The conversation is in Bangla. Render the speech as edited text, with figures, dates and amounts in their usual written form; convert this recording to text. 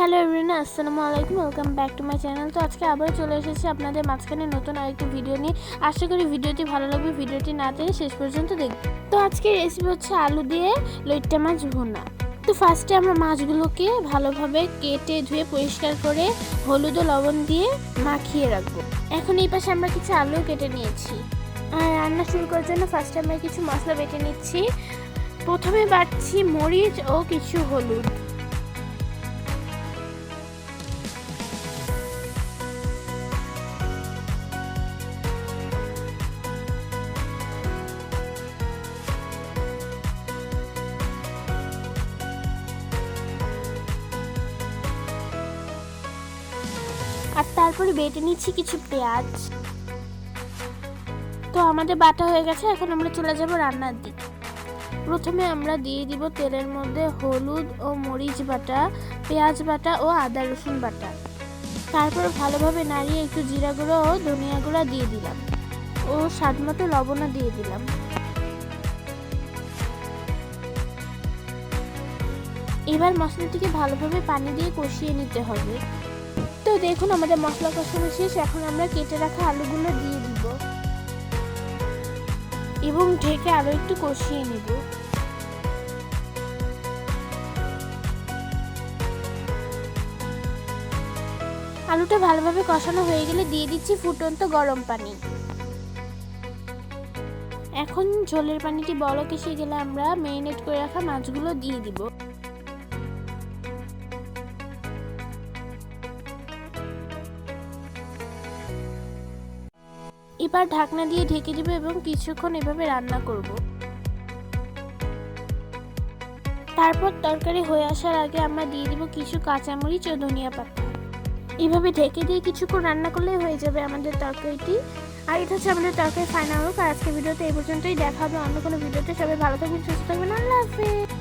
হ্যালো এভরিওয়ান, আসসালামু আলাইকুম, welcome back to my channel. তো আজকে আবার চলে এসেছি আপনাদের মাঝখানে নতুন আরেকটি ভিডিও নিয়ে। আশা করি ভিডিওটি ভালো লাগবে। ভিডিওটি না টেনে শেষ পর্যন্ত দেখবেন। তো আজকের রেসিপি হচ্ছে আলু দিয়ে লইট্টা মাছ ভুনা। তো ফার্স্টে আমরা মাছগুলোকে ভালোভাবে কেটে ধুয়ে পরিষ্কার করে হলুদ ও লবণ দিয়ে মাখিয়ে রাখবো। এখন এই পাশে আমরা কিছু আলু কেটে নিয়েছি। আর রান্না শুরু করার জন্য ফার্স্টে আমরা কিছু মশলা বেটে নিচ্ছি। প্রথমে বাটছি মরিচ ও কিছু হলুদ। আর তারপরে বেটে নিচ্ছি কিছু পেঁয়াজ। তো আমাদের বাটা হয়ে গেছে, এখন আমরা চলে যাব রান্নার দিকে। প্রথমে আমরা দিয়ে দিব তেলের মধ্যে হলুদ ও মরিচ বাটা, পেঁয়াজ বাটা ও আদা রসুন বাটা। তারপর ভালোভাবে নাড়িয়ে একটু জিরা গুঁড়ো ও ধনিয়া গুঁড়া দিয়ে দিলাম ও স্বাদমতো লবণও দিয়ে দিলাম। এবার মশলাটিকে ভালোভাবে পানি দিয়ে কষিয়ে নিতে হবে। তো দেখুন আমাদের মশলা কষানো শেষ। এখন আমরা কেটে রাখা আলুগুলো দিয়ে দিব এবং ঢেকে আরো একটু কষিয়ে নেব। আলুটা ভালোভাবে কষানো হয়ে গেলে দিয়ে দিচ্ছি ফুটন্ত গরম পানি। এখন ঝোলের পানিটি বলক এসে গেলে আমরা ম্যারিনেট করে রাখা মাছগুলো দিয়ে দিব। এবার ঢাকনা দিয়ে ঢেকে দিব এবং কিছুক্ষণ এভাবে রান্না করব। তারপর তরকারি হয়ে আসার আগে আমরা দিয়ে দিব কিছু কাঁচামরিচ ও ধনিয়া পাতা। এভাবে ঢেকে দিয়ে কিছুক্ষণ রান্না করলেই হয়ে যাবে আমাদের তরকারিটি। আর এটা হচ্ছে আমাদের তরকারি ফাইনাল লুক। আর আজকের ভিডিওতে এই পর্যন্তই। দেখা হবে অন্য কোনো ভিডিওতে। সবাই ভালো থাকবেন, সুস্থ থাকবেন। আল্লাহ হাফেজ।